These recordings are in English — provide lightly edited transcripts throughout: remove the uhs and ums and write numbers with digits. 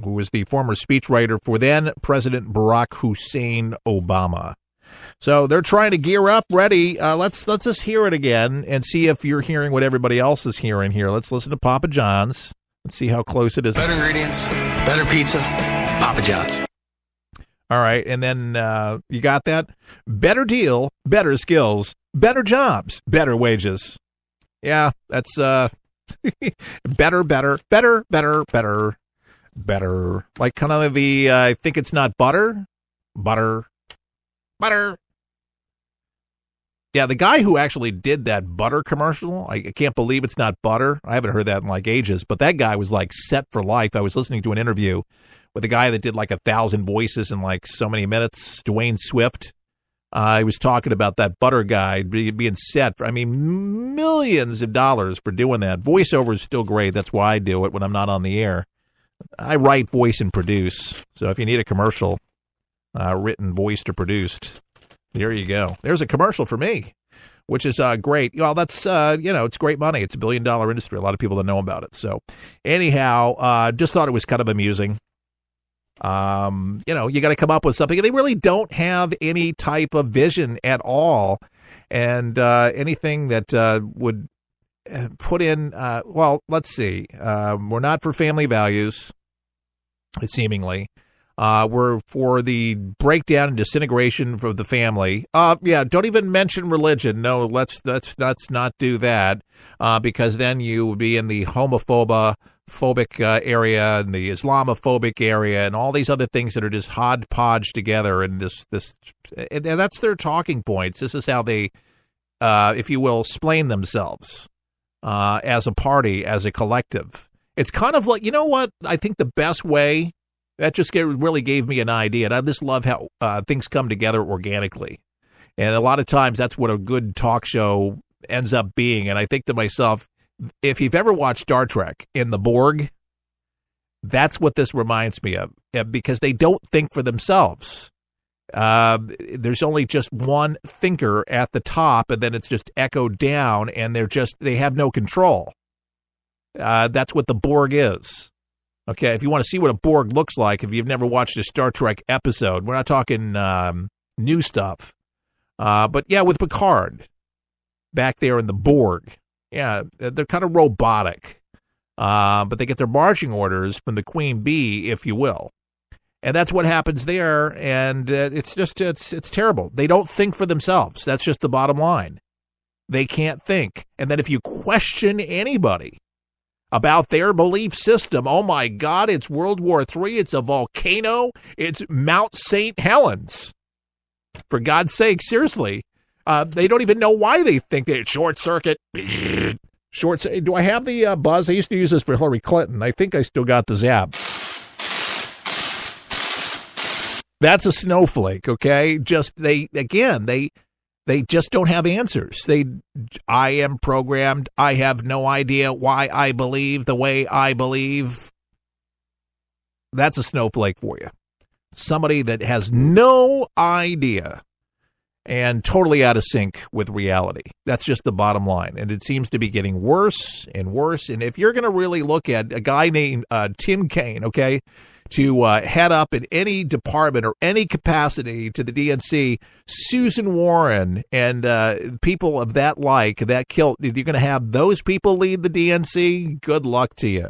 who was the former speechwriter for then President Barack Hussein Obama. So they're trying to gear up, ready. Let's just hear it again and see if you're hearing what everybody else is hearing here. Let's listen to Papa John's. Let's see how close it is. Better ingredients, better pizza, Papa John's. All right, and then you got that? Better deal, better skills, better jobs, better wages. Yeah, that's better. Like kind of the, I think it's not butter. Yeah, the guy who actually did that butter commercial, I can't believe it's not butter. I haven't heard that in like ages, but that guy was like set for life. I was listening to an interview with a guy that did like 1,000 voices in like so many minutes, Dwayne Swift. He was talking about that butter guy being set for, millions of dollars for doing that. Voiceover is still great. That's why I do it when I'm not on the air. I write, voice, and produce. So if you need a commercial, written, voiced, or produced, there you go. There's a commercial for me, which is great. Well, that's, it's great money. It's $1 billion industry. A lot of people don't know about it. So anyhow, just thought it was kind of amusing. You got to come up with something. They really don't have any type of vision at all. And anything that would put in, let's see. We're not for family values, seemingly. We're for the breakdown and disintegration of the family. Don't even mention religion. No, let's not do that, because then you would be in the homophobic area and the Islamophobic area and all these other things that are just hodgepodge together. And and that's their talking points. This is how they, if you will, explain themselves as a party, as a collective. It's kind of like, you know what? I think the best way. That just really gave me an idea, and I just love how things come together organically. And a lot of times that's what a good talk show ends up being. And I think to myself, if you've ever watched Star Trek in the Borg, that's what this reminds me of, because they don't think for themselves. There's only just one thinker at the top, and then it's just echoed down, and they have no control. That's what the Borg is. Okay, if you want to see what a Borg looks like, if you've never watched a Star Trek episode, we're not talking new stuff. But yeah, with Picard back there in the Borg, yeah, they're kind of robotic. But they get their marching orders from the Queen Bee, if you will. And that's what happens there, and it's terrible. They don't think for themselves. That's just the bottom line. They can't think. And then if you question anybody about their belief system, oh my God, it's World War III, it's a volcano, it's Mount St. Helens. For God's sake, seriously. They don't even know why they think that short circuit. Do I have the buzz? I used to use this for Hillary Clinton. I think I still got the zap. That's a snowflake, okay? They just don't have answers. I am programmed. I have no idea why I believe the way I believe. That's a snowflake for you. Somebody that has no idea and totally out of sync with reality. That's just the bottom line. And it seems to be getting worse and worse. And if you're going to really look at a guy named Tim Kaine, okay, to head up in any department or any capacity to the DNC, Susan Warren and people of that kilt, you're going to have those people lead the DNC? Good luck to you.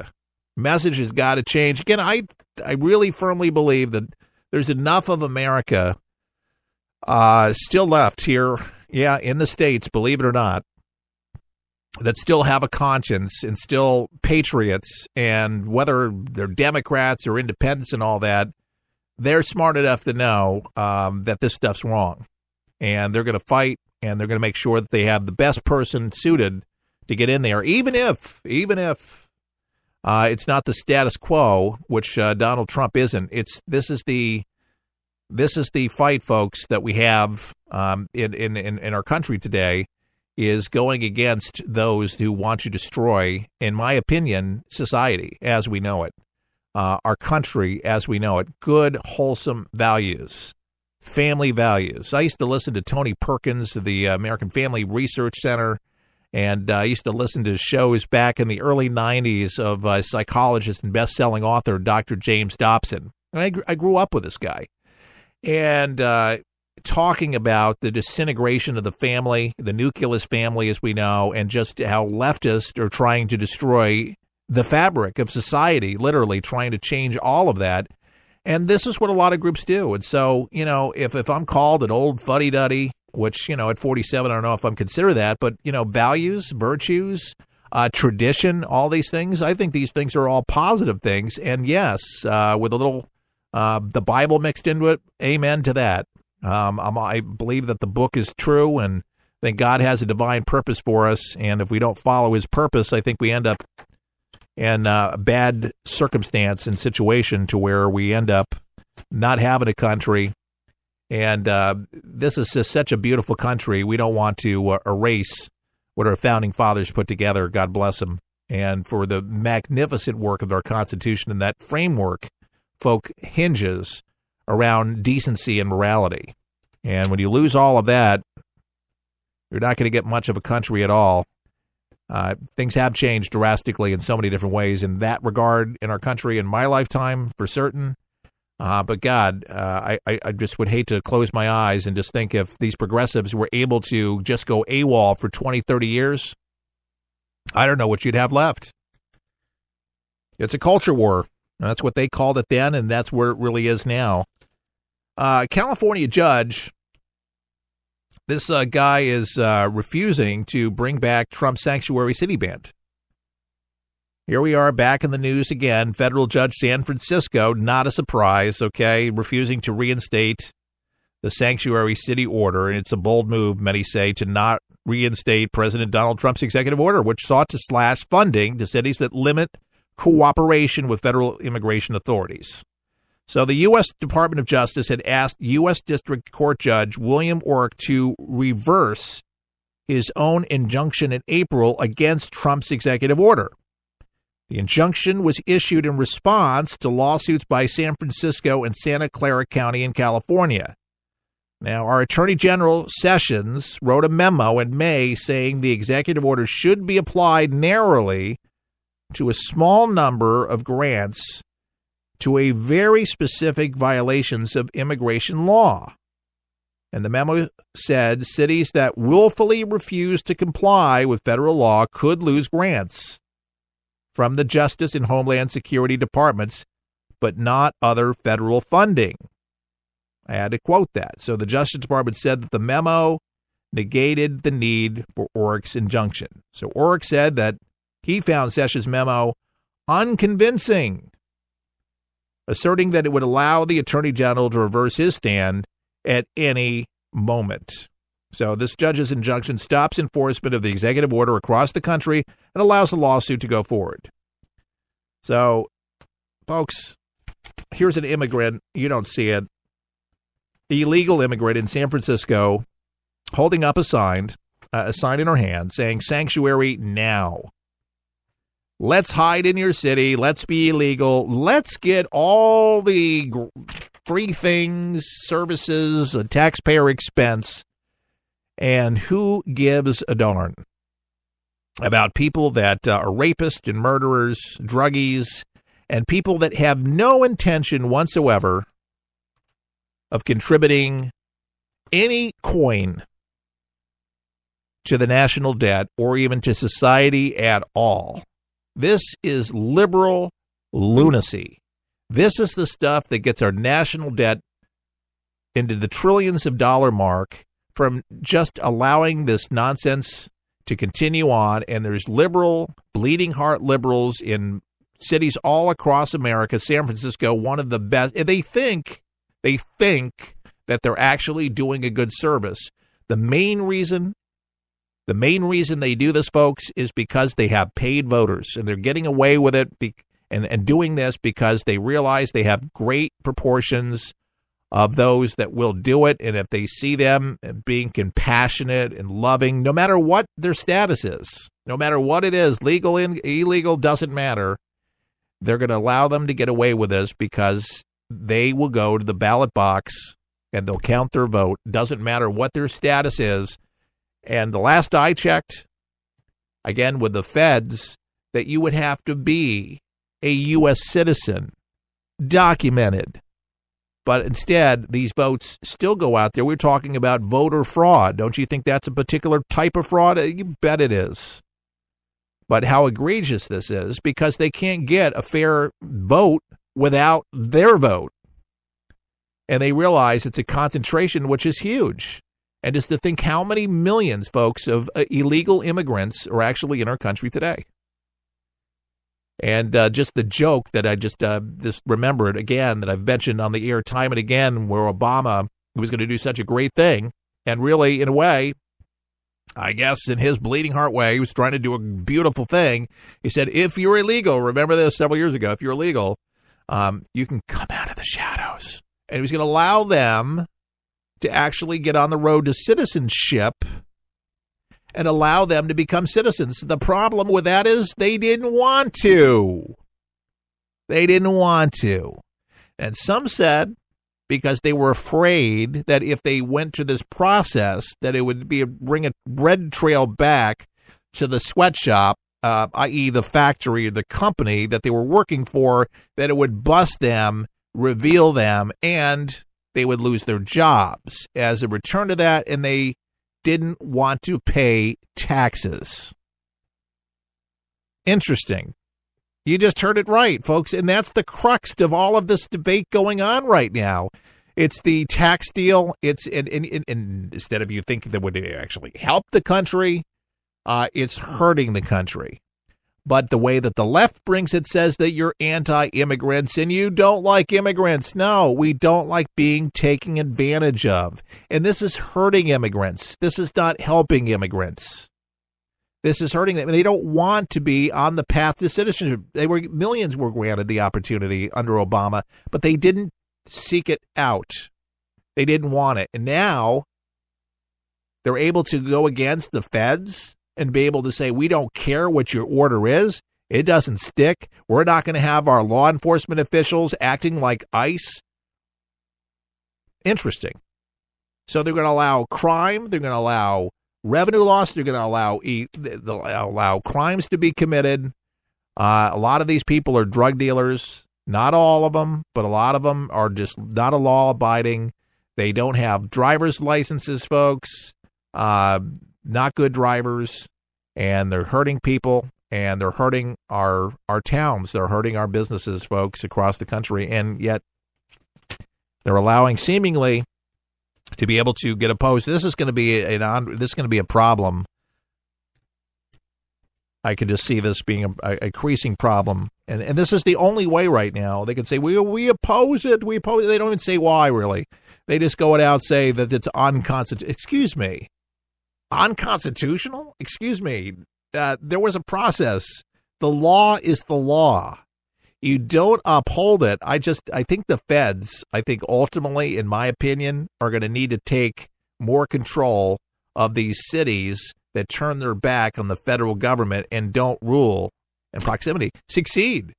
Message has got to change. Again, I really firmly believe that there's enough of America still left here, in the States, believe it or not, that still have a conscience and still patriots, and whether they're Democrats or independents and all that, they're smart enough to know that this stuff's wrong. And they're going to fight, and they're going to make sure that they have the best person suited to get in there, even if it's not the status quo, which Donald Trump isn't. This is the fight, folks, that we have in our country today, is going against those who want to destroy, in my opinion, society as we know it, our country as we know it, good, wholesome values, family values. I used to listen to Tony Perkins of the American Family Research Center, And I used to listen to shows back in the early 90s of psychologist and best-selling author Dr. James Dobson. And I grew up with this guy. And talking about the disintegration of the family, the nucleus family as we know, and just how leftists are trying to destroy the fabric of society, literally trying to change all of that. And this is what a lot of groups do. And so, if I'm called an old fuddy-duddy, which, at 47, I don't know if I'm considered that, but, values, virtues, tradition, all these things, I think these things are all positive things. And yes, with a little the Bible mixed into it, amen to that. I believe that the book is true, and I think God has a divine purpose for us. And if we don't follow his purpose, I think we end up in a bad circumstance and situation to where we end up not having a country. And this is just such a beautiful country. We don't want to erase what our founding fathers put together. God bless them. And for the magnificent work of our Constitution, and that framework, folk, hinges around decency and morality. And when you lose all of that, you're not going to get much of a country at all. Things have changed drastically in so many different ways in that regard in our country in my lifetime, for certain. But God, I just would hate to close my eyes and just think if these progressives were able to just go AWOL for 20, 30 years, I don't know what you'd have left. It's a culture war. That's what they called it then, and that's where it really is now. California judge, this guy is refusing to bring back Trump's sanctuary city ban. Here we are back in the news again. Federal Judge San Francisco, not a surprise, okay, refusing to reinstate the sanctuary city order. And it's a bold move, many say, to not reinstate President Donald Trump's executive order, which sought to slash funding to cities that limit cooperation with federal immigration authorities. So the U.S. Department of Justice had asked U.S. District Court Judge William Orrick to reverse his own injunction in April against Trump's executive order. The injunction was issued in response to lawsuits by San Francisco and Santa Clara County in California. Now, our Attorney General Sessions wrote a memo in May saying the executive order should be applied narrowly to a small number of grants to a very specific violations of immigration law. And the memo said cities that willfully refuse to comply with federal law could lose grants from the Justice and Homeland Security Departments, but not other federal funding. I had to quote that. So the Justice Department said that the memo negated the need for Orrick's injunction. So Orrick said that he found Sessions' memo unconvincing, asserting that it would allow the Attorney General to reverse his stand at any moment. So this judge's injunction stops enforcement of the executive order across the country and allows the lawsuit to go forward. So, folks, here's an immigrant. You don't see it. Illegal immigrant in San Francisco holding up a sign in her hand saying, "Sanctuary now. Let's hide in your city. Let's be illegal. Let's get all the free things, services, a taxpayer expense. And who gives a darn about people that are rapists and murderers, druggies, and people that have no intention whatsoever of contributing any coin to the national debt or even to society at all? This is liberal lunacy. This is the stuff that gets our national debt into the trillions of dollar mark from just allowing this nonsense to continue on. And there's liberal, bleeding heart liberals in cities all across America. San Francisco, one of the best. They think that they're actually doing a good service. The main reason they do this, folks, is because they have paid voters, and they're getting away with it and doing this because they realize they have great proportions of those that will do it. And if they see them being compassionate and loving, no matter what their status is, no matter what it is, legal and illegal, doesn't matter, they're going to allow them to get away with this because they will go to the ballot box and they'll count their vote. Doesn't matter what their status is. And the last I checked, again, with the feds, that you would have to be a U.S. citizen, documented. But instead, these votes still go out there. We're talking about voter fraud. Don't you think that's a particular type of fraud? You bet it is. But how egregious this is, because they can't get a fair vote without their vote. And they realize it's a concentration which is huge. And just to think how many millions, folks, of illegal immigrants are actually in our country today. And just the joke that I just remembered again, that I've mentioned on the air time and again, where Obama was going to do such a great thing. And really, in a way, I guess in his bleeding heart way, he was trying to do a beautiful thing. He said, if you're illegal, remember this several years ago, if you're illegal, you can come out of the shadows. And he was going to allow them to actually get on the road to citizenship and allow them to become citizens. The problem with that is they didn't want to. They didn't want to. And some said because they were afraid that if they went to this process, that it would bring a red trail back to the sweatshop, i.e. the factory or the company that they were working for, that it would bust them, reveal them, and they would lose their jobs as a return to that, and they didn't want to pay taxes. Interesting. You just heard it right, folks, and that's the crux of all of this debate going on right now. It's the tax deal. It's and instead of you thinking that would actually help the country, it's hurting the country. But the way that the left brings it says that you're anti-immigrants and you don't like immigrants. No, we don't like being taken advantage of. And this is hurting immigrants. This is not helping immigrants. This is hurting them. They don't want to be on the path to citizenship. Millions were granted the opportunity under Obama, but they didn't seek it out. They didn't want it. And now they're able to go against the feds and be able to say, we don't care what your order is. It doesn't stick. We're not going to have our law enforcement officials acting like ICE. Interesting. So they're going to allow crime. They're going to allow revenue loss. They're going to allow crimes to be committed. A lot of these people are drug dealers. Not all of them, but a lot of them are just not a law-abiding. They don't have driver's licenses, folks. Not good drivers, and they're hurting people, and they're hurting our towns. They're hurting our businesses, folks, across the country, and yet they're allowing seemingly to be able to get opposed. This is going to be a problem. I could just see this being a increasing problem, and this is the only way right now. They can say we oppose it. We oppose it. They don't even say why, really. They just go out and say that it's unconstitutional. Excuse me. Unconstitutional? Excuse me. There was a process. The law is the law. You don't uphold it. I think the feds, ultimately, in my opinion, are going to need to take more control of these cities that turn their back on the federal government and don't rule in proximity. Succeed.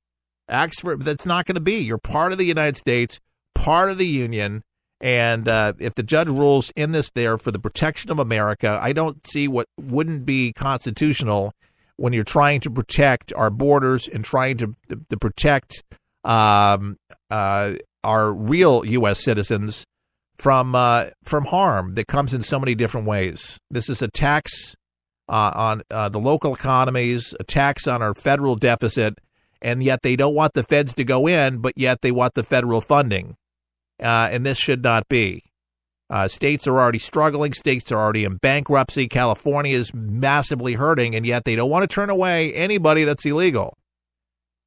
That's not going to be. You're part of the United States, part of the Union. And if the judge rules in this there for the protection of America, I don't see what wouldn't be constitutional when you're trying to protect our borders and trying to protect our real U.S. citizens from harm that comes in so many different ways. This is a tax on the local economies, a tax on our federal deficit, and yet they don't want the feds to go in, but yet they want the federal funding. And this should not be. States are already struggling. States are already in bankruptcy. California is massively hurting, and yet they don't want to turn away anybody that's illegal.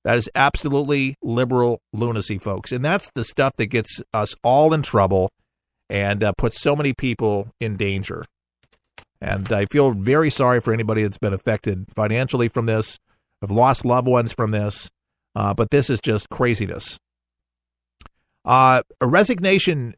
That is absolutely liberal lunacy, folks. And that's the stuff that gets us all in trouble and puts so many people in danger. And I feel very sorry for anybody that's been affected financially from this, have lost loved ones from this, but this is just craziness. A resignation,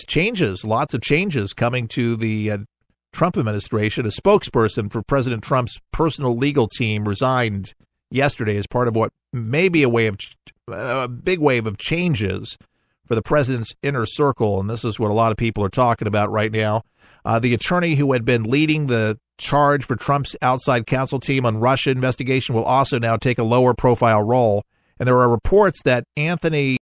changes, lots of changes coming to the Trump administration. A spokesperson for President Trump's personal legal team resigned yesterday as part of what may be a big wave of changes for the president's inner circle, and this is what a lot of people are talking about right now. The attorney who had been leading the charge for Trump's outside counsel team on Russia investigation will also now take a lower profile role. And there are reports that Anthony